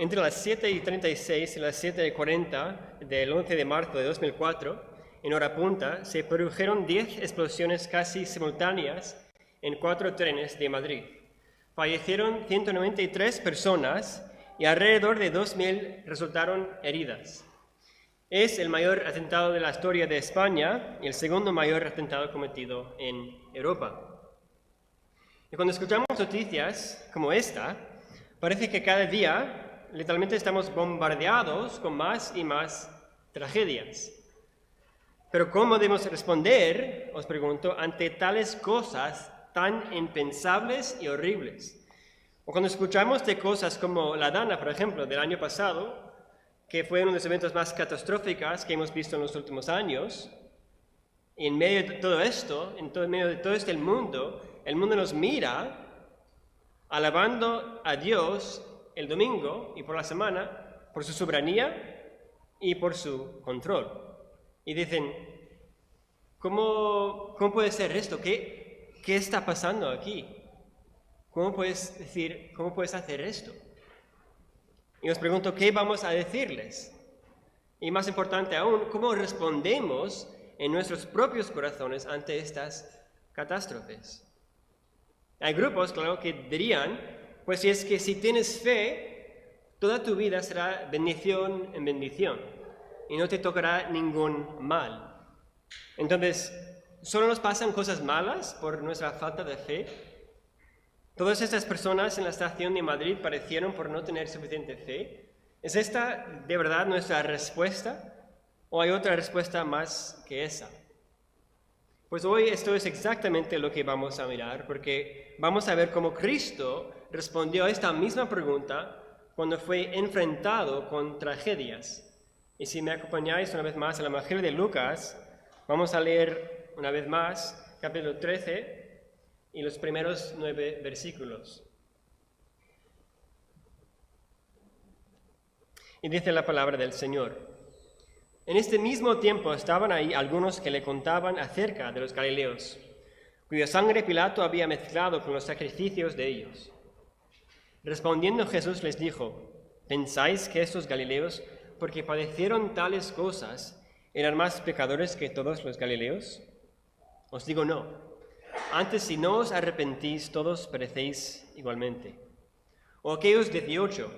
Entre las 7:36 y las 7:40 del 11 de marzo de 2004, en hora punta, se produjeron 10 explosiones casi simultáneas en 4 trenes de Madrid. Fallecieron 193 personas y alrededor de 2.000 resultaron heridas. Es el mayor atentado de la historia de España y el segundo mayor atentado cometido en Europa. Y cuando escuchamos noticias como esta, parece que cada día literalmente estamos bombardeados con más y más tragedias. Pero ¿cómo debemos responder, os pregunto, ante tales cosas tan impensables y horribles? O cuando escuchamos de cosas como la Dana, por ejemplo, del año pasado, que fue uno de los eventos más catastróficos que hemos visto en los últimos años, y en medio de todo esto, medio de todo el mundo nos mira alabando a Dios el domingo y por la semana por su soberanía y por su control. Y dicen, ¿cómo puede ser esto? ¿Qué está pasando aquí? ¿Cómo puedes hacer esto? Y os pregunto, ¿qué vamos a decirles? Y más importante aún, ¿cómo respondemos en nuestros propios corazones ante estas catástrofes? Hay grupos, claro, que dirían, pues es que si tienes fe, toda tu vida será bendición en bendición y no te tocará ningún mal. Entonces, ¿solo nos pasan cosas malas por nuestra falta de fe? ¿Todas estas personas en la estación de Madrid padecieron por no tener suficiente fe? ¿Es esta de verdad nuestra respuesta? ¿O hay otra respuesta más que esa? Pues hoy esto es exactamente lo que vamos a mirar, porque vamos a ver cómo Cristo respondió a esta misma pregunta cuando fue enfrentado con tragedias. Y si me acompañáis una vez más al Evangelio de Lucas, vamos a leer una vez más capítulo 13 y los primeros 9 versículos. Y dice la palabra del Señor. En este mismo tiempo estaban ahí algunos que le contaban acerca de los galileos, cuya sangre Pilato había mezclado con los sacrificios de ellos. Respondiendo Jesús les dijo, ¿pensáis que estos galileos, porque padecieron tales cosas, eran más pecadores que todos los galileos? Os digo no. Antes, si no os arrepentís, todos perecéis igualmente. O aquellos 18,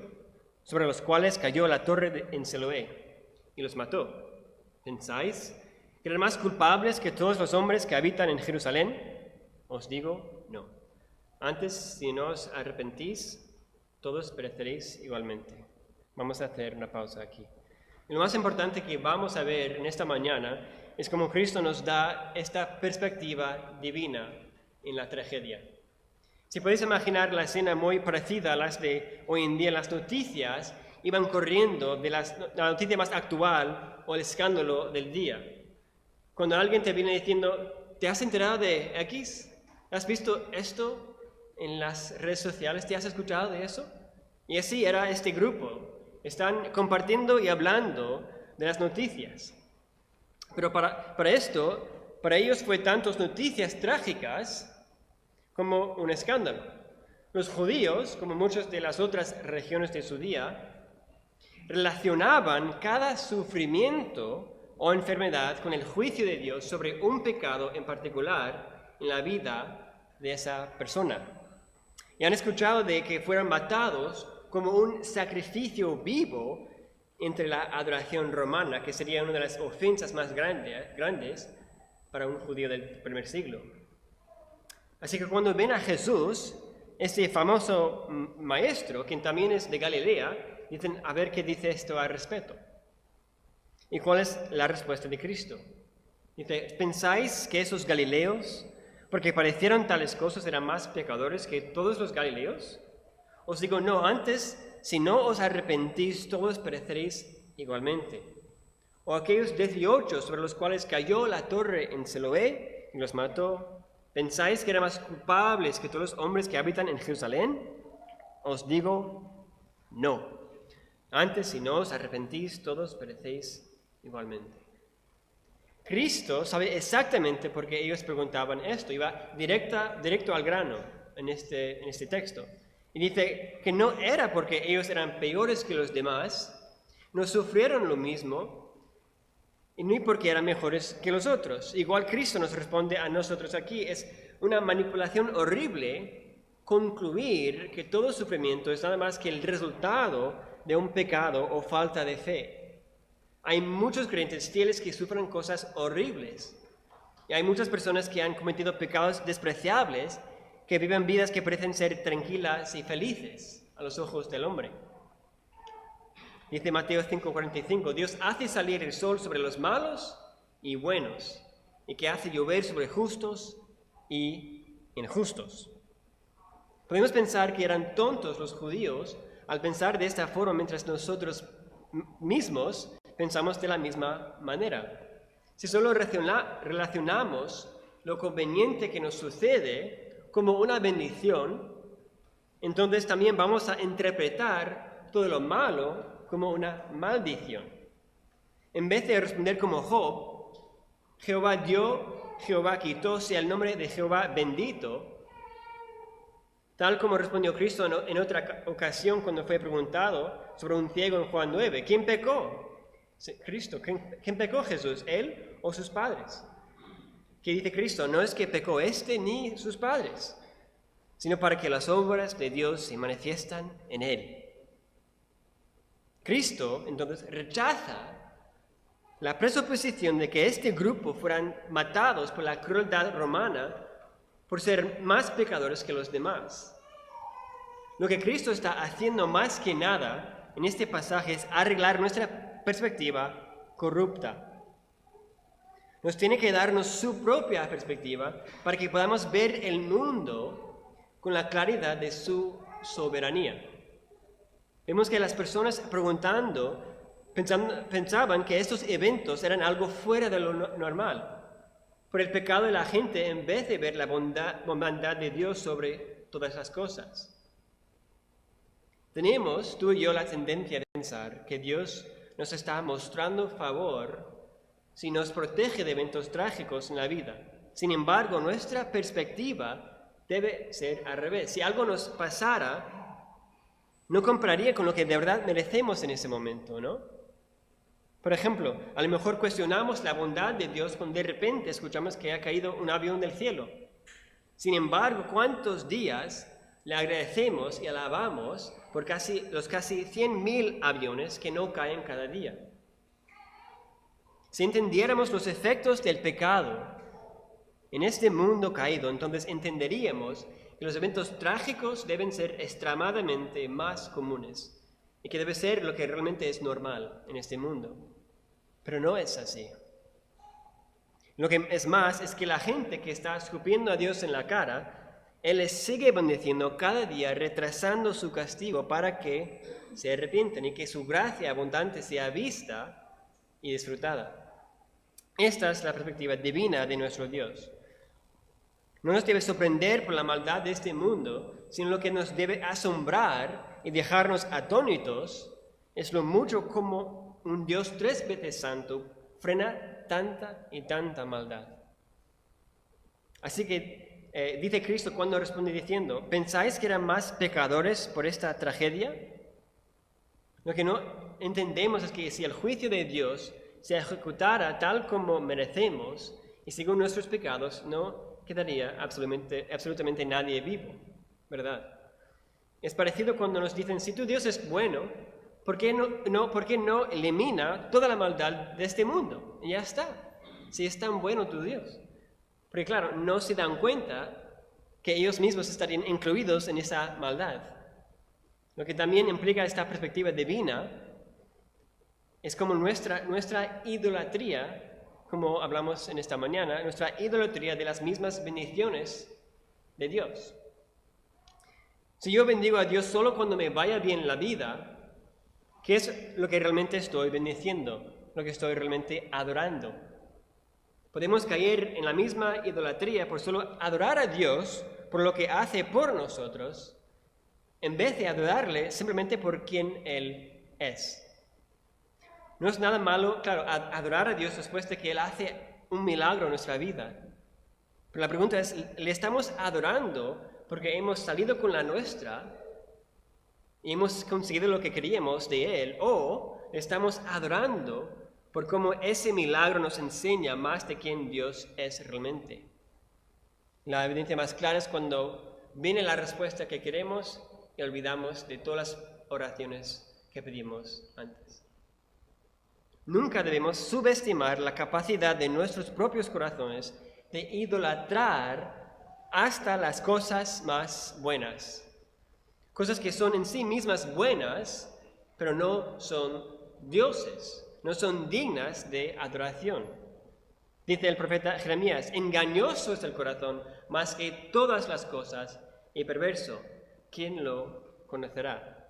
sobre los cuales cayó la torre en Siloé, y los mató. ¿Pensáis que eran más culpables que todos los hombres que habitan en Jerusalén? Os digo, no. Antes, si no os arrepentís, todos pereceréis igualmente. Vamos a hacer una pausa aquí. Y lo más importante que vamos a ver en esta mañana es cómo Cristo nos da esta perspectiva divina en la tragedia. Si podéis imaginar la escena muy parecida a las de hoy en día, las noticias iban corriendo de la noticia más actual o el escándalo del día. Cuando alguien te viene diciendo, ¿te has enterado de X? ¿Has visto esto en las redes sociales? ¿Te has escuchado de eso? Y así era este grupo. Están compartiendo y hablando de las noticias. Pero para ellos fue tantas noticias trágicas como un escándalo. Los judíos, como muchas de las otras regiones de su día, relacionaban cada sufrimiento o enfermedad con el juicio de Dios sobre un pecado en particular en la vida de esa persona. Y han escuchado de que fueron matados como un sacrificio vivo entre la adoración romana, que sería una de las ofensas más grandes para un judío del primer siglo. Así que cuando ven a Jesús, este famoso maestro, quien también es de Galilea, dicen, a ver qué dice esto al respecto. ¿Y cuál es la respuesta de Cristo? Dice, ¿pensáis que esos galileos, porque padecieron tales cosas, eran más pecadores que todos los galileos? Os digo, no, antes, si no os arrepentís, todos pereceréis igualmente. O aquellos 18 sobre los cuales cayó la torre en Siloé y los mató, ¿pensáis que eran más culpables que todos los hombres que habitan en Jerusalén? Os digo, no. Antes, si no os arrepentís, todos perecéis igualmente. Cristo sabe exactamente por qué ellos preguntaban esto. Iba directo al grano en este texto. Y dice que no era porque ellos eran peores que los demás, no sufrieron lo mismo, y ni porque eran mejores que los otros. Igual Cristo nos responde a nosotros aquí. Es una manipulación horrible concluir que todo sufrimiento es nada más que el resultado de un pecado o falta de fe. Hay muchos creyentes fieles que sufren cosas horribles. Y hay muchas personas que han cometido pecados despreciables, que viven vidas que parecen ser tranquilas y felices a los ojos del hombre. Dice Mateo 5:45, Dios hace salir el sol sobre los malos y buenos, y que hace llover sobre justos y injustos. Podemos pensar que eran tontos los judíos al pensar de esta forma, mientras nosotros mismos pensamos de la misma manera. Si solo relacionamos lo conveniente que nos sucede como una bendición, entonces también vamos a interpretar todo lo malo como una maldición. En vez de responder como Job, Jehová dio, Jehová quitó, sea el nombre de Jehová bendito, tal como respondió Cristo en otra ocasión cuando fue preguntado sobre un ciego en Juan 9. ¿Quién pecó? Cristo. ¿Quién pecó, Jesús? ¿Él o sus padres? ¿Qué dice Cristo? No es que pecó éste ni sus padres, sino para que las obras de Dios se manifiestan en él. Cristo, entonces, rechaza la presuposición de que este grupo fueran matados por la crueldad romana por ser más pecadores que los demás. Lo que Cristo está haciendo más que nada en este pasaje es arreglar nuestra perspectiva corrupta. Nos tiene que darnos su propia perspectiva para que podamos ver el mundo con la claridad de su soberanía. Vemos que las personas pensaban que estos eventos eran algo fuera de lo normal, por el pecado de la gente, en vez de ver la bondad de Dios sobre todas las cosas. Tenemos, tú y yo, la tendencia de pensar que Dios nos está mostrando favor si nos protege de eventos trágicos en la vida. Sin embargo, nuestra perspectiva debe ser al revés. Si algo nos pasara, no compraría con lo que de verdad merecemos en ese momento, ¿no? Por ejemplo, a lo mejor cuestionamos la bondad de Dios cuando de repente escuchamos que ha caído un avión del cielo. Sin embargo, ¿cuántos días le agradecemos y alabamos por los casi 100,000 aviones que no caen cada día? Si entendiéramos los efectos del pecado en este mundo caído, entonces entenderíamos que los eventos trágicos deben ser extremadamente más comunes y que debe ser lo que realmente es normal en este mundo. Pero no es así. Lo que es más es que la gente que está escupiendo a Dios en la cara, Él les sigue bendiciendo cada día, retrasando su castigo para que se arrepientan y que su gracia abundante sea vista y disfrutada. Esta es la perspectiva divina de nuestro Dios. No nos debe sorprender por la maldad de este mundo, sino lo que nos debe asombrar y dejarnos atónitos es lo mucho como un Dios 3 veces santo frena tanta y tanta maldad. Así que dice Cristo cuando responde diciendo, ¿pensáis que eran más pecadores por esta tragedia? Lo que no entendemos es que si el juicio de Dios se ejecutara tal como merecemos y según nuestros pecados, no quedaría absolutamente nadie vivo, ¿verdad? Es parecido cuando nos dicen, si tu Dios es bueno, ¿por qué no elimina toda la maldad de este mundo? Y ya está, si es tan bueno tu Dios. Porque claro, no se dan cuenta que ellos mismos estarían incluidos en esa maldad. Lo que también implica esta perspectiva divina es como nuestra idolatría, como hablamos en esta mañana, nuestra idolatría de las mismas bendiciones de Dios. Si yo bendigo a Dios solo cuando me vaya bien la vida, ¿qué es lo que realmente estoy bendiciendo? Lo que estoy realmente adorando. Podemos caer en la misma idolatría por solo adorar a Dios por lo que hace por nosotros, en vez de adorarle simplemente por quien Él es. No es nada malo, claro, adorar a Dios después de que Él hace un milagro en nuestra vida. Pero la pregunta es, ¿le estamos adorando porque hemos salido con la nuestra y hemos conseguido lo que queríamos de Él, o estamos adorando por cómo ese milagro nos enseña más de quién Dios es realmente. La evidencia más clara es cuando viene la respuesta que queremos y olvidamos de todas las oraciones que pedimos antes. Nunca debemos subestimar la capacidad de nuestros propios corazones de idolatrar hasta las cosas más buenas. Cosas que son en sí mismas buenas, pero no son dioses, no son dignas de adoración. Dice el profeta Jeremías, engañoso es el corazón más que todas las cosas y perverso, ¿quién lo conocerá?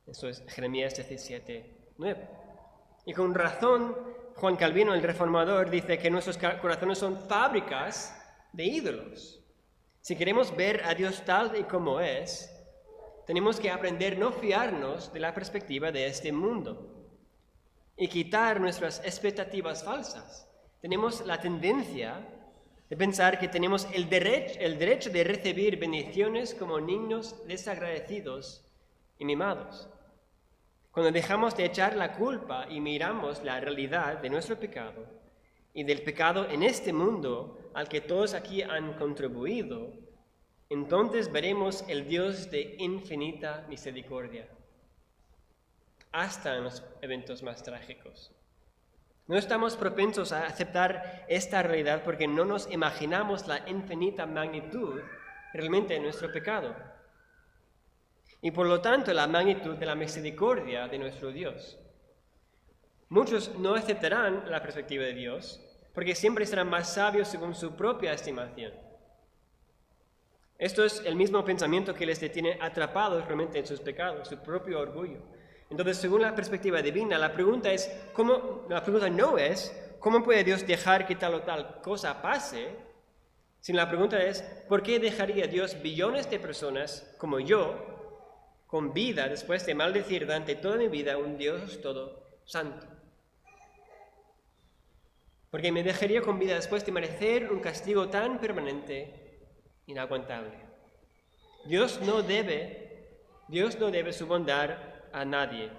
Eso es Jeremías 17:9. Y con razón, Juan Calvino, el reformador, dice que nuestros corazones son fábricas de ídolos. Si queremos ver a Dios tal y como es, tenemos que aprender a no fiarnos de la perspectiva de este mundo y quitar nuestras expectativas falsas. Tenemos la tendencia de pensar que tenemos el derecho de recibir bendiciones como niños desagradecidos y mimados. Cuando dejamos de echar la culpa y miramos la realidad de nuestro pecado y del pecado en este mundo al que todos aquí han contribuido, entonces veremos el Dios de infinita misericordia, hasta en los eventos más trágicos. No estamos propensos a aceptar esta realidad porque no nos imaginamos la infinita magnitud realmente de nuestro pecado. Y por lo tanto la magnitud de la misericordia de nuestro Dios. Muchos no aceptarán la perspectiva de Dios porque siempre serán más sabios según su propia estimación. Esto es el mismo pensamiento que les detiene atrapados realmente en sus pecados, su propio orgullo. Entonces, según la perspectiva divina, la pregunta no es ¿cómo puede Dios dejar que tal o tal cosa pase? Sino la pregunta es ¿por qué dejaría Dios billones de personas como yo con vida después de maldecir durante toda mi vida a un Dios todo santo? Porque me dejaría con vida después de merecer un castigo tan permanente, inaguantable. Dios no debe su bondad a nadie,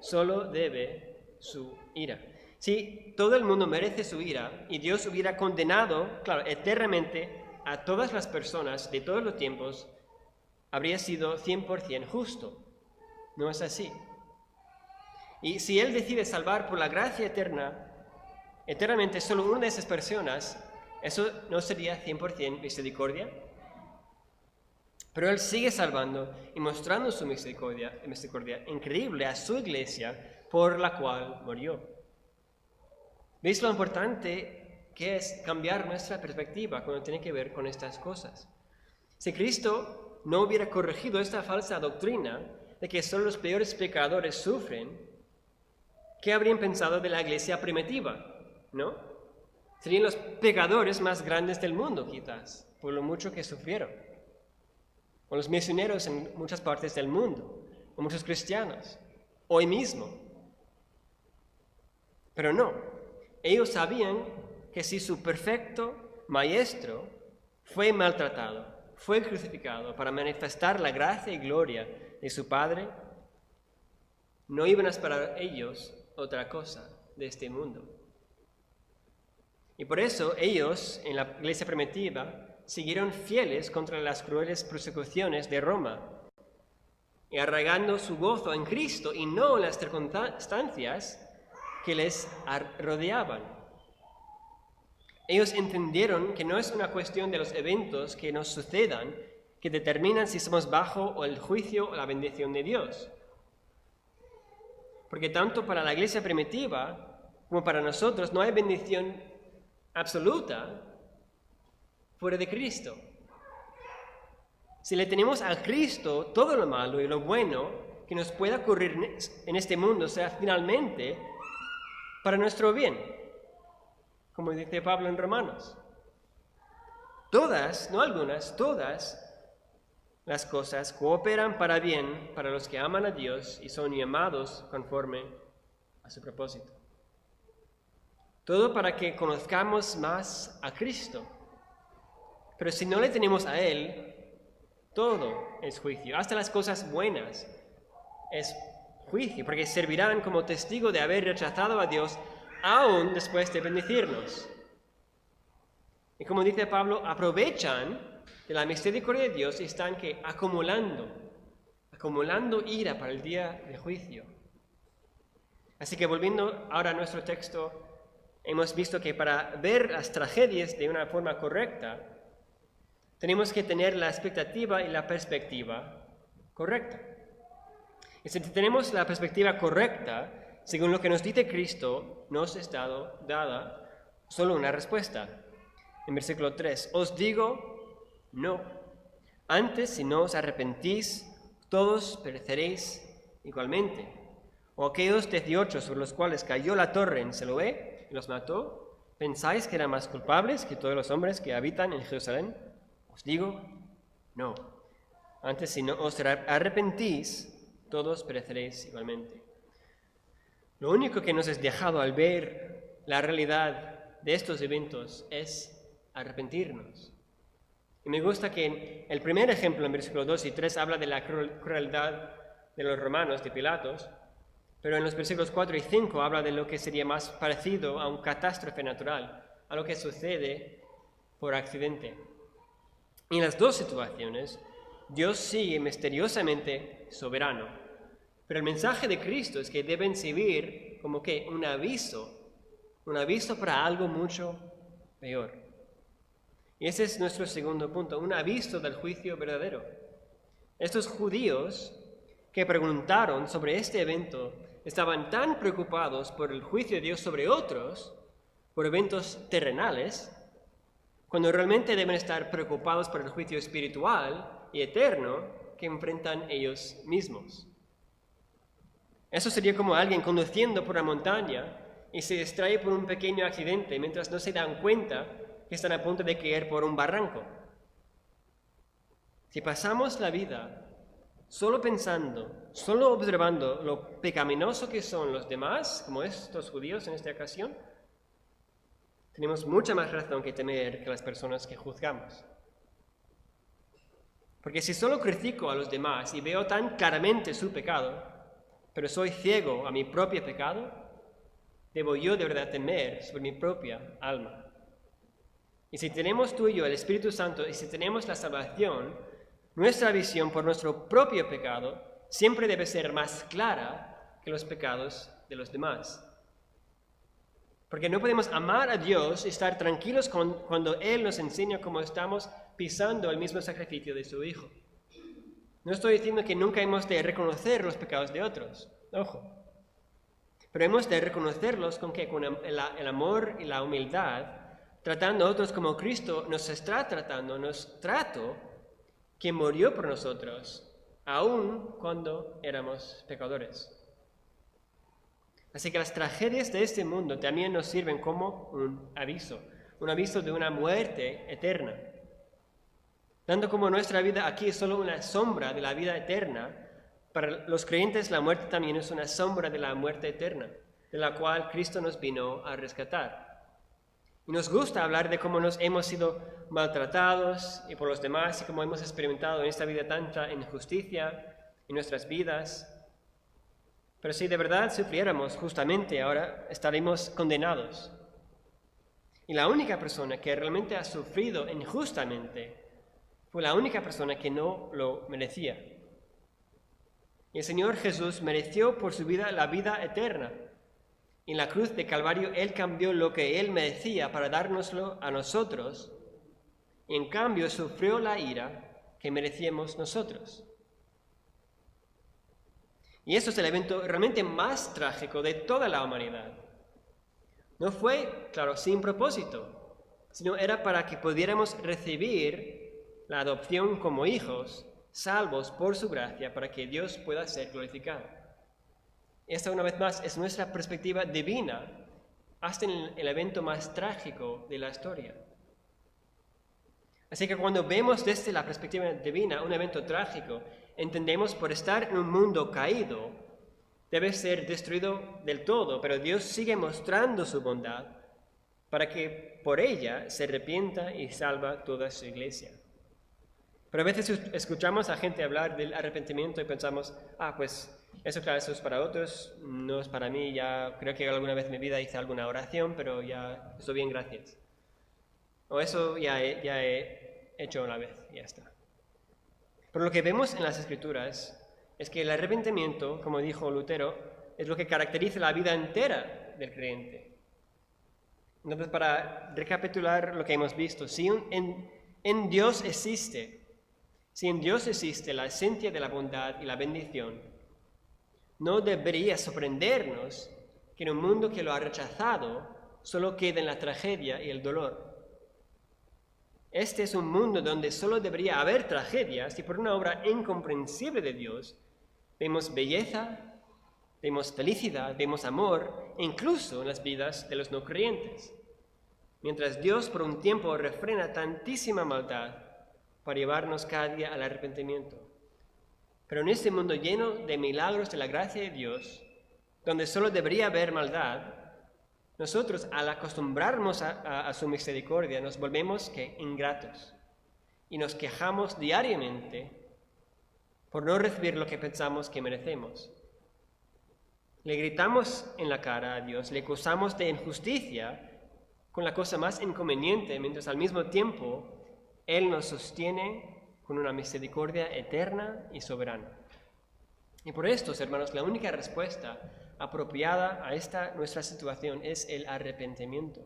solo debe su ira. Si todo el mundo merece su ira y Dios hubiera condenado, eternamente a todas las personas de todos los tiempos, habría sido 100% justo. No es así. Y si Él decide salvar por la gracia eterna, eternamente solo una de esas personas, ¿eso no sería 100% misericordia? Pero Él sigue salvando y mostrando su misericordia increíble a su iglesia por la cual murió. ¿Veis lo importante que es cambiar nuestra perspectiva cuando tiene que ver con estas cosas? Si Cristo no hubiera corregido esta falsa doctrina de que solo los peores pecadores sufren, ¿qué habrían pensado de la iglesia primitiva? ¿No? Serían los pecadores más grandes del mundo, quizás, por lo mucho que sufrieron. O los misioneros en muchas partes del mundo, o muchos cristianos, hoy mismo. Pero no, ellos sabían que si su perfecto maestro fue maltratado, fue crucificado para manifestar la gracia y gloria de su Padre, no iban a esperar ellos otra cosa de este mundo. Y por eso ellos, en la iglesia primitiva, siguieron fieles contra las crueles persecuciones de Roma, y arraigando su gozo en Cristo y no en las circunstancias que les rodeaban. Ellos entendieron que no es una cuestión de los eventos que nos sucedan que determinan si somos bajo el juicio o la bendición de Dios. Porque tanto para la iglesia primitiva como para nosotros no hay bendición absoluta fuera de Cristo. Si le tenemos a Cristo, todo lo malo y lo bueno que nos pueda ocurrir en este mundo sea finalmente para nuestro bien, como dice Pablo en Romanos. Todas, no algunas, todas las cosas cooperan para bien para los que aman a Dios y son llamados conforme a su propósito. Todo para que conozcamos más a Cristo. Pero si no le tenemos a Él, todo es juicio, hasta las cosas buenas es juicio, porque servirán como testigo de haber rechazado a Dios aún después de bendecirnos. Y como dice Pablo, aprovechan de la misericordia de Dios y están acumulando ira para el día de juicio. Así que volviendo ahora a nuestro texto, hemos visto que para ver las tragedias de una forma correcta, tenemos que tener la expectativa y la perspectiva correcta. Y si tenemos la perspectiva correcta, según lo que nos dice Cristo, nos es dada solo una respuesta. En versículo 3, os digo, no. Antes, si no os arrepentís, todos pereceréis igualmente. O aquellos 18 sobre los cuales cayó la torre en Siloé y los mató, ¿pensáis que eran más culpables que todos los hombres que habitan en Jerusalén? Os digo, no. Antes, si no os arrepentís, todos pereceréis igualmente. Lo único que nos es dejado al ver la realidad de estos eventos es arrepentirnos. Y me gusta que el primer ejemplo en versículos 2 y 3 habla de la crueldad de los romanos, de Pilatos, pero en los versículos 4 y 5 habla de lo que sería más parecido a una catástrofe natural, a lo que sucede por accidente. En las dos situaciones, Dios sigue misteriosamente soberano, pero el mensaje de Cristo es que deben servir como que un aviso para algo mucho peor. Y ese es nuestro segundo punto, un aviso del juicio verdadero. Estos judíos que preguntaron sobre este evento estaban tan preocupados por el juicio de Dios sobre otros, por eventos terrenales, cuando realmente deben estar preocupados por el juicio espiritual y eterno que enfrentan ellos mismos. Eso sería como alguien conduciendo por la montaña y se distrae por un pequeño accidente mientras no se dan cuenta que están a punto de caer por un barranco. Si pasamos la vida solo pensando, solo observando lo pecaminoso que son los demás, como estos judíos en esta ocasión, tenemos mucha más razón que temer que las personas que juzgamos. Porque si solo critico a los demás y veo tan claramente su pecado, pero soy ciego a mi propio pecado, debo yo de verdad temer sobre mi propia alma. Y si tenemos tú y yo el Espíritu Santo y si tenemos la salvación, nuestra visión por nuestro propio pecado siempre debe ser más clara que los pecados de los demás. Porque no podemos amar a Dios y estar tranquilos cuando Él nos enseña cómo estamos pisando el mismo sacrificio de su Hijo. No estoy diciendo que nunca hemos de reconocer los pecados de otros, ojo. Pero hemos de reconocerlos con el amor y la humildad, tratando a otros como Cristo nos está tratando, nos trató, que murió por nosotros, aun cuando éramos pecadores. Así que las tragedias de este mundo también nos sirven como un aviso de una muerte eterna. Dando como nuestra vida aquí es solo una sombra de la vida eterna, para los creyentes la muerte también es una sombra de la muerte eterna, de la cual Cristo nos vino a rescatar. Y nos gusta hablar de cómo nos hemos sido maltratados y por los demás y cómo hemos experimentado en esta vida tanta injusticia en nuestras vidas. Pero si de verdad sufriéramos justamente ahora, estaríamos condenados. Y la única persona que realmente ha sufrido injustamente fue la única persona que no lo merecía. Y el Señor Jesús mereció por su vida la vida eterna. En la cruz de Calvario Él cambió lo que Él merecía para dárnoslo a nosotros, y en cambio sufrió la ira que merecíamos nosotros. Y eso es el evento realmente más trágico de toda la humanidad. No fue, claro, sin propósito, sino era para que pudiéramos recibir la adopción como hijos, salvos por su gracia, para que Dios pueda ser glorificado. Esta, una vez más, es nuestra perspectiva divina, hasta en el evento más trágico de la historia. Así que cuando vemos desde la perspectiva divina un evento trágico, entendemos por estar en un mundo caído, debe ser destruido del todo, pero Dios sigue mostrando su bondad para que por ella se arrepienta y salva toda su iglesia. Pero a veces escuchamos a gente hablar del arrepentimiento y pensamos, pues Eso, claro, eso es para otros, no es para mí. Ya creo que alguna vez en mi vida hice alguna oración, pero ya estoy bien, gracias. O eso ya he hecho una vez, ya está. Pero lo que vemos en las Escrituras es que el arrepentimiento, como dijo Lutero, es lo que caracteriza la vida entera del creyente. Entonces, para recapitular lo que hemos visto, si en Dios existe la esencia de la bondad y la bendición, no debería sorprendernos que en un mundo que lo ha rechazado solo queden la tragedia y el dolor. Este es un mundo donde solo debería haber tragedias y por una obra incomprensible de Dios vemos belleza, vemos felicidad, vemos amor, incluso en las vidas de los no creyentes. Mientras Dios por un tiempo refrena tantísima maldad para llevarnos cada día al arrepentimiento. Pero en este mundo lleno de milagros de la gracia de Dios, donde solo debería haber maldad, nosotros al acostumbrarnos a su misericordia nos volvemos ingratos y nos quejamos diariamente por no recibir lo que pensamos que merecemos. Le gritamos en la cara a Dios, le acusamos de injusticia con la cosa más inconveniente, mientras al mismo tiempo Él nos sostiene con una misericordia eterna y soberana. Y por esto, hermanos, la única respuesta apropiada a esta nuestra situación es el arrepentimiento.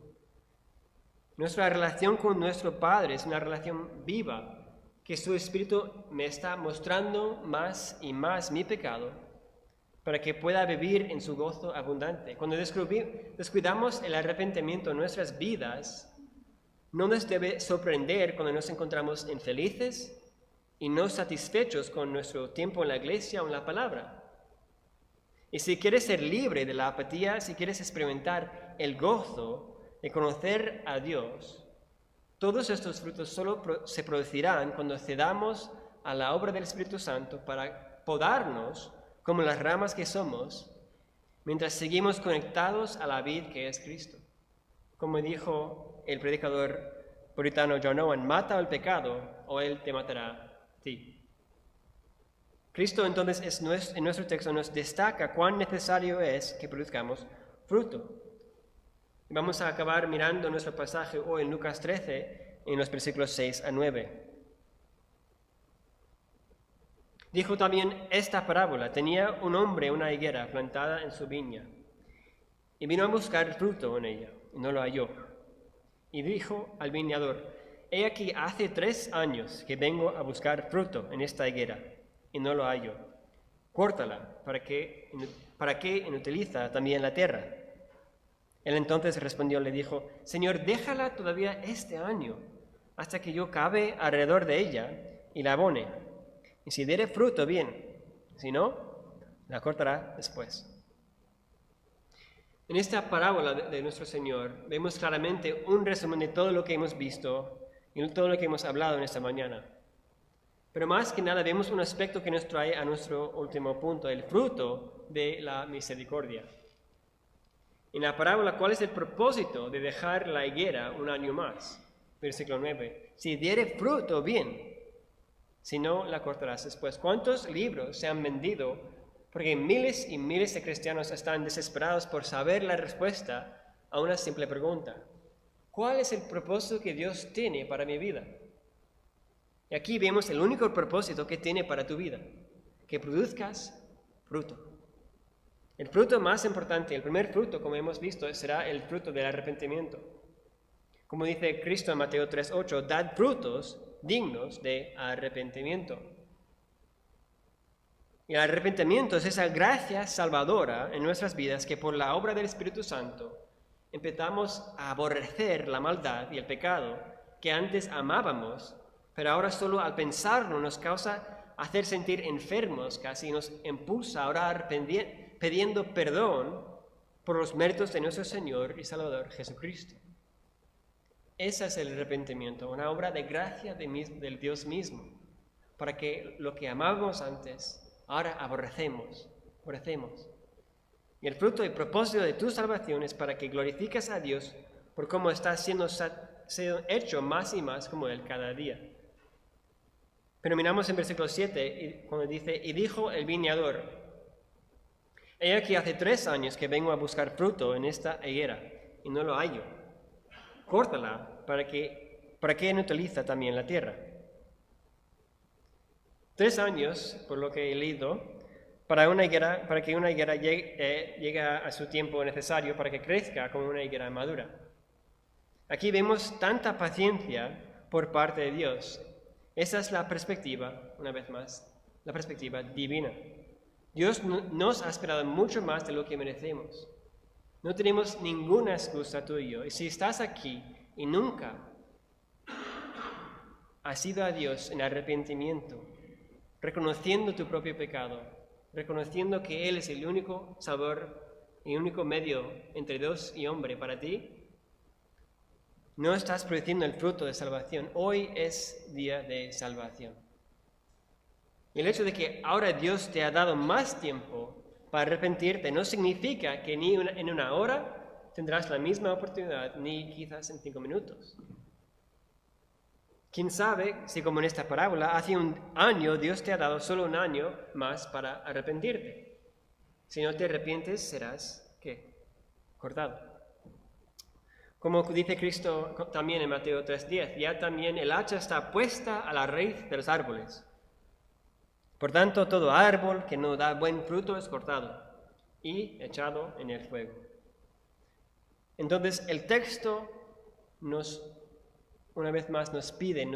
Nuestra relación con nuestro Padre es una relación viva, que su Espíritu me está mostrando más y más mi pecado para que pueda vivir en su gozo abundante. Cuando descuidamos el arrepentimiento en nuestras vidas, no nos debe sorprender cuando nos encontramos infelices y no satisfechos con nuestro tiempo en la iglesia o en la palabra. Y si quieres ser libre de la apatía, si quieres experimentar el gozo de conocer a Dios, todos estos frutos solo se producirán cuando cedamos a la obra del Espíritu Santo para podarnos como las ramas que somos, mientras seguimos conectados a la vid que es Cristo. Como dijo el predicador puritano John Owen, mata al pecado o él te matará a ti. Cristo entonces en nuestro texto nos destaca cuán necesario es que produzcamos fruto. Vamos a acabar mirando nuestro pasaje hoy en Lucas 13, en los versículos 6 a 9. Dijo también esta parábola: tenía un hombre una higuera plantada en su viña, y vino a buscar fruto en ella, y no lo halló. Y dijo al viñador: he aquí hace 3 años que vengo a buscar fruto en esta higuera, y no lo hallo. Córtala, ¿para qué inutiliza también la tierra? Él entonces respondió, le dijo: Señor, déjala todavía este año, hasta que yo cabe alrededor de ella y la abone. Y si diere fruto, bien; si no, la cortará después. En esta parábola de nuestro Señor vemos claramente un resumen de todo lo que hemos visto y todo lo que hemos hablado en esta mañana. Pero más que nada vemos un aspecto que nos trae a nuestro último punto, el fruto de la misericordia. En la parábola, ¿cuál es el propósito de dejar la higuera un año más? Versículo 9. Si diere fruto, bien; si no, la cortarás después. ¿Cuántos libros se han vendido porque miles y miles de cristianos están desesperados por saber la respuesta a una simple pregunta? ¿Cuál es el propósito que Dios tiene para mi vida? Y aquí vemos el único propósito que tiene para tu vida: que produzcas fruto. El fruto más importante, el primer fruto, como hemos visto, será el fruto del arrepentimiento. Como dice Cristo en Mateo 3:8, dad frutos dignos de arrepentimiento. Y el arrepentimiento es esa gracia salvadora en nuestras vidas que por la obra del Espíritu Santo empezamos a aborrecer la maldad y el pecado que antes amábamos, pero ahora solo al pensarlo nos causa hacer sentir enfermos, casi nos impulsa a orar pidiendo perdón por los méritos de nuestro Señor y Salvador Jesucristo. Ese es el arrepentimiento, una obra de gracia del Dios mismo, para que lo que amábamos antes, ahora aborrecemos. Y el fruto y propósito de tu salvación es para que glorifiques a Dios por cómo estás siendo hecho más y más como Él cada día. Pero miramos en versículo 7, cuando dice, y dijo el viñador, He aquí hace 3 años que vengo a buscar fruto en esta higuera, y no lo hallo. Córtala para que inutiliza también la tierra. 3 años, por lo que he leído, para que una higuera llegue a su tiempo necesario para que crezca como una higuera madura. Aquí vemos tanta paciencia por parte de Dios. Esa es la perspectiva, una vez más, la perspectiva divina. Dios nos ha esperado mucho más de lo que merecemos. No tenemos ninguna excusa tú y yo. Y si estás aquí y nunca has ido a Dios en arrepentimiento, reconociendo tu propio pecado, reconociendo que Él es el único Salvador y el único medio entre Dios y hombre para ti, no estás produciendo el fruto de salvación. Hoy es día de salvación. Y el hecho de que ahora Dios te ha dado más tiempo para arrepentirte no significa que ni en una hora tendrás la misma oportunidad, ni quizás en 5 minutos. ¿Quién sabe si, como en esta parábola, hace 1 año Dios te ha dado solo 1 año más para arrepentirte? Si no te arrepientes, serás, ¿qué? Cortado. Como dice Cristo también en Mateo 3:10, ya también el hacha está puesta a la raíz de los árboles. Por tanto, todo árbol que no da buen fruto es cortado y echado en el fuego. Entonces, el texto una vez más nos pide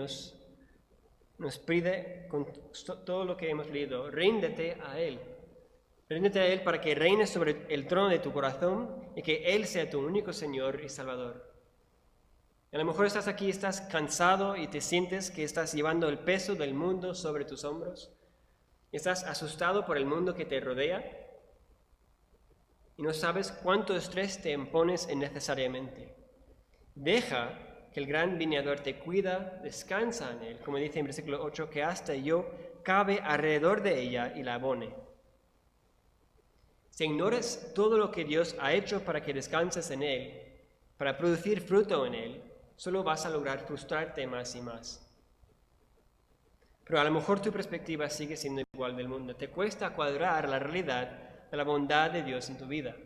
con todo lo que hemos leído, ríndete a Él. Ríndete a Él para que reine sobre el trono de tu corazón y que Él sea tu único Señor y Salvador. A lo mejor estás aquí, estás cansado y te sientes que estás llevando el peso del mundo sobre tus hombros. Estás asustado por el mundo que te rodea y no sabes cuánto estrés te impones innecesariamente. Deja que el gran viñador te cuida, descansa en Él, como dice en versículo 8, que hasta yo cabe alrededor de ella y la abone. Si ignoras todo lo que Dios ha hecho para que descanses en Él, para producir fruto en Él, solo vas a lograr frustrarte más y más. Pero a lo mejor tu perspectiva sigue siendo igual del mundo. Te cuesta cuadrar la realidad de la bondad de Dios en tu vida.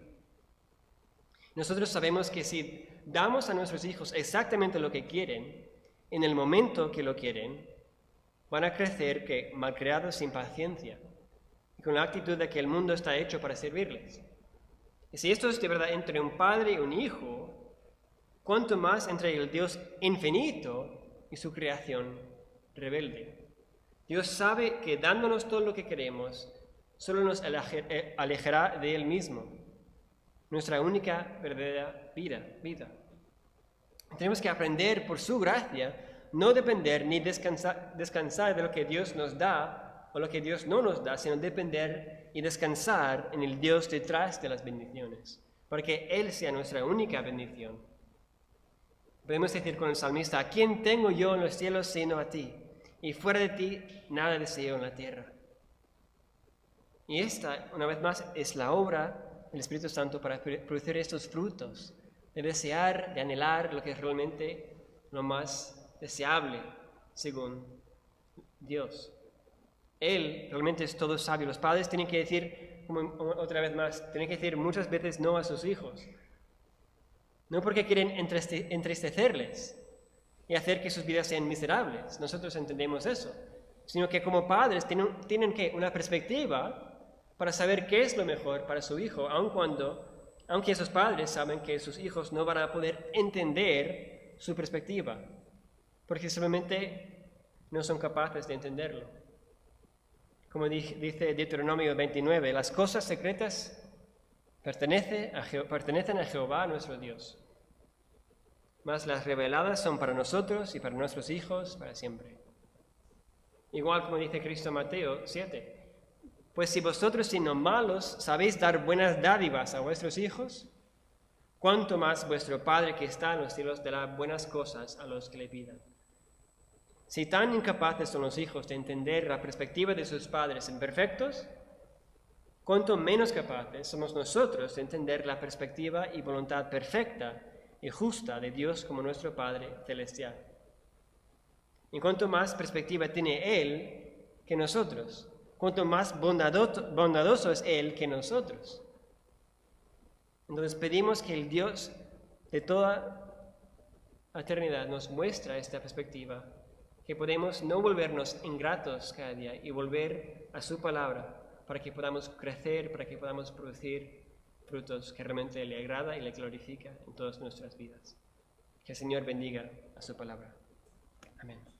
Nosotros sabemos que si damos a nuestros hijos exactamente lo que quieren, en el momento que lo quieren, van a crecer malcriados sin paciencia y con la actitud de que el mundo está hecho para servirles. Y si esto es de verdad entre un padre y un hijo, cuánto más entre el Dios infinito y su creación rebelde. Dios sabe que dándonos todo lo que queremos, solo nos alejará de Él mismo, nuestra única verdadera vida. Tenemos que aprender por su gracia, no depender ni descansar de lo que Dios nos da o lo que Dios no nos da, sino depender y descansar en el Dios detrás de las bendiciones, para que Él sea nuestra única bendición. Podemos decir con el salmista, ¿a quién tengo yo en los cielos sino a ti? Y fuera de ti, nada deseo en la tierra. Y esta, una vez más, es la obra del Espíritu Santo para producir estos frutos, de desear, de anhelar lo que es realmente lo más deseable, según Dios. Él realmente es todo sabio. Los padres tienen que decir, otra vez más, tienen que decir muchas veces no a sus hijos. No porque quieren entristecerles y hacer que sus vidas sean miserables. Nosotros entendemos eso. Sino que como padres tienen que una perspectiva para saber qué es lo mejor para su hijo, aunque esos padres saben que sus hijos no van a poder entender su perspectiva, porque simplemente no son capaces de entenderlo. Como dice Deuteronomio 29, las cosas secretas pertenecen a Jehová nuestro Dios. Mas las reveladas son para nosotros y para nuestros hijos para siempre. Igual como dice Cristo en Mateo 7. Pues si vosotros siendo malos sabéis dar buenas dádivas a vuestros hijos, cuánto más vuestro Padre que está en los cielos dará buenas cosas a los que le pidan. Si tan incapaces son los hijos de entender la perspectiva de sus padres imperfectos, cuánto menos capaces somos nosotros de entender la perspectiva y voluntad perfecta y justa de Dios como nuestro Padre Celestial. Y cuanto más perspectiva tiene Él que nosotros, cuanto más bondadoso es Él que nosotros. Entonces pedimos que el Dios de toda la eternidad nos muestre esta perspectiva, que podemos no volvernos ingratos cada día y volver a su palabra para que podamos crecer, para que podamos producir frutos que realmente le agrada y le glorifica en todas nuestras vidas. Que el Señor bendiga a su palabra. Amén.